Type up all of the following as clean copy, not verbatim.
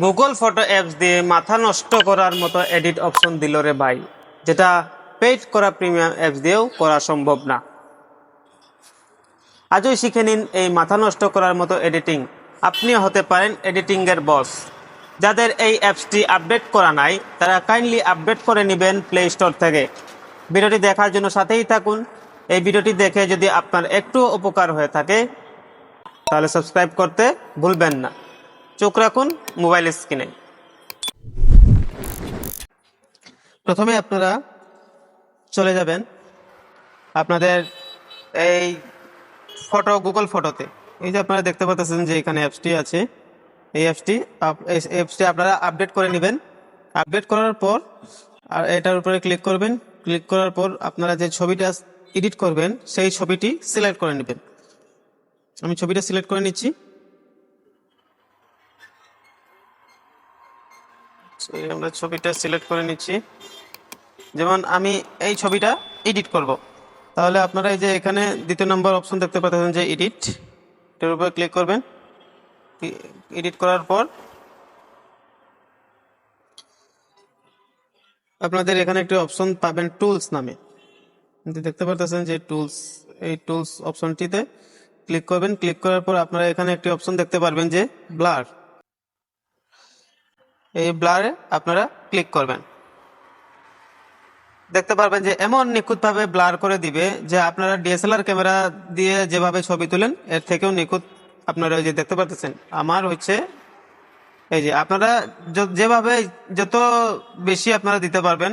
Google photo apps দিয়ে মাথা নষ্ট করার মতো এডিট অপশন দিল রে ভাই, যেটা পেইড করা প্রিমিয়াম অ্যাপস দিয়েও করা সম্ভব না। আজই শিখে নিন এই মাথা নষ্ট করার মতো এডিটিং। আপনিও হতে পারেন এডিটিং এর বস। যাদের এই অ্যাপসটি আপডেট করা নাই তারা কাইন্ডলি আপডেট করে নেবেন প্লে স্টোর থেকে। ভিডিওটি দেখার জন্য সাথেই থাকুন। এই ভিডিওটি দেখে যদি আপনার একটু উপকার হয়ে থাকে তাহলে সাবস্ক্রাইব করতে ভুলবেন না। চোখ রাখুন মোবাইল স্ক্রিনে। প্রথমে আপনারা চলে যাবেন আপনাদের এই গুগল ফটোতে। এই যে আপনারা দেখতে পাচ্ছেন যে এখানে অ্যাপসটি আছে, এই অ্যাপসটি আপনারা আপডেট করে নেবেন। আপডেট করার পর আর এটার উপরে ক্লিক করবেন। ক্লিক করার পর আপনারা যে ছবিটা এডিট করবেন সেই ছবিটি সিলেক্ট করে নেবেন। আমি ছবিটা সিলেক্ট করে নিচ্ছি। আমরা ছবিটা সিলেক্ট করে নিচ্ছি। যেমন আমি এই ছবিটা এডিট করব, তাহলে আপনারা এই যে এখানে দ্বিতীয় নম্বর অপশন দেখতে পাচ্ছেন যে এডিট, এটার উপরে ক্লিক করবেন। এডিট করার পর আপনাদের এখানে একটি অপশন পাবেন টুলস নামে, দেখতে পাচ্ছেন যে টুলস, এই টুলস অপশনটিতে ক্লিক করবেন। ক্লিক করার পর আপনারা এখানে একটি অপশন দেখতে পারবেন যে ব্লার, এই ব্লারে আপনারা ক্লিক করবেন। দেখতে পারবেন যে এমন নিখুঁতভাবে ব্লার করে দিবে যে আপনারা ডিএসএলআর ক্যামেরা দিয়ে যেভাবে ছবি তুলেন এর থেকেও নিখুঁত আপনারা যে দেখতে পাচ্ছেন। আমার হচ্ছে এই যে আপনারা যেভাবে যত বেশি আপনারা দিতে পারবেন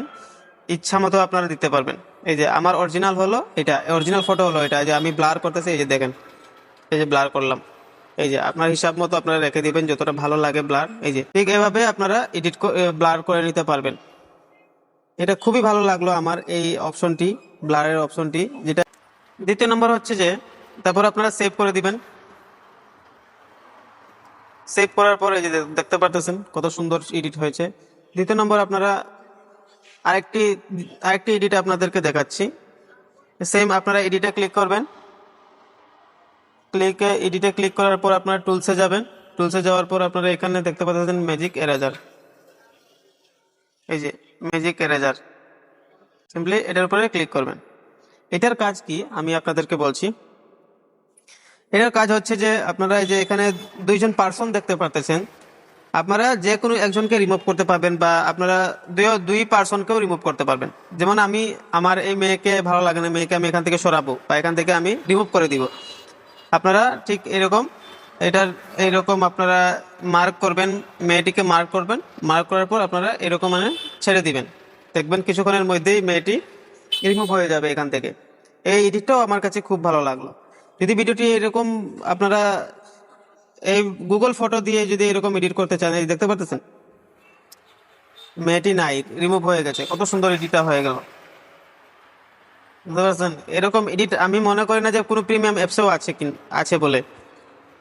ইচ্ছা মতো আপনারা দিতে পারবেন। এই যে আমার অরিজিনাল হলো এটা, অরিজিনাল ফটো হলো এটা, যে আমি ব্লার করতেছি, এই যে দেখেন, এই যে ব্লার করলাম। এই যে আপনার হিসাব মতো আপনারা রেখে দিবেন যতটা ভালো লাগে ব্লার। এই যে ঠিক এভাবে আপনারা ব্লার করে নিতে পারবেন। এটা খুবই ভালো লাগলো আমার এই অপশনটি, ব্লারের অপশনটি। যেটা দ্বিতীয় নম্বর হচ্ছে যে তারপর আপনারা সেভ করে দিবেন। সেভ করার পরে যে দেখতে পারতেছেন কত সুন্দর এডিট হয়েছে। দ্বিতীয় নম্বর আপনারা আরেকটি এডিট আপনাদেরকে দেখাচ্ছি। সেম আপনারা এডিটে ক্লিক করবেন। এডিটে ক্লিক করার পর আপনারা টুলসে যাবেন। টুলসে যাওয়ার পর আপনারা এখানে দেখতে পাচ্ছেন ম্যাজিক এরেজার, এই যে ম্যাজিক এরেজার, সিম্পলি এটার উপরে ক্লিক করবেন। এটার কাজ কি আমি আপনাদেরকে বলছি। এটার কাজ হচ্ছে যে আপনারা এই যে এখানে দুইজন পার্সন দেখতে পারতেছেন, আপনারা যে কোনো একজনকে রিমুভ করতে পারবেন বা আপনারা দুই পার্সনকেও রিমুভ করতে পারবেন। যেমন আমি আমার এই মেয়েকে ভালো লাগে না, মেয়েকে আমি এখান থেকে সরাবো বা এখান থেকে আমি রিমুভ করে দিব। আপনারা ঠিক এইরকম আপনারা মার্ক করবেন, মেয়েটিকে মার্ক করবেন। মার্ক করার পর আপনারা এরকম মানে ছেড়ে দিবেন। দেখবেন কিছুক্ষণের মধ্যেই মেয়েটি রিমুভ হয়ে যাবে এখান থেকে। এই এডিটটাও আমার কাছে খুব ভালো লাগলো। যদি ভিডিওটি এরকম আপনারা এই গুগল ফটো দিয়ে যদি এরকম এডিট করতে চান, এই দেখতে পাচ্ছেন মেয়েটি নাই, রিমুভ হয়ে গেছে, কত সুন্দর এডিটটা হয়ে গেল। বুঝতে পারছেন? এরকম এডিট আমি মনে করি না যে কোনো প্রিমিয়াম অ্যাপসেও আছে বলে।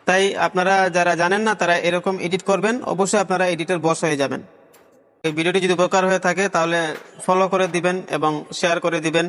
তাই আপনারা যারা জানেন না তারা এরকম এডিট করবেন, অবশ্যই আপনারা এডিটের বস হয়ে যাবেন। এই ভিডিওটি যদি উপকার হয়ে থাকে তাহলে ফলো করে দিবেন এবং শেয়ার করে দিবেন।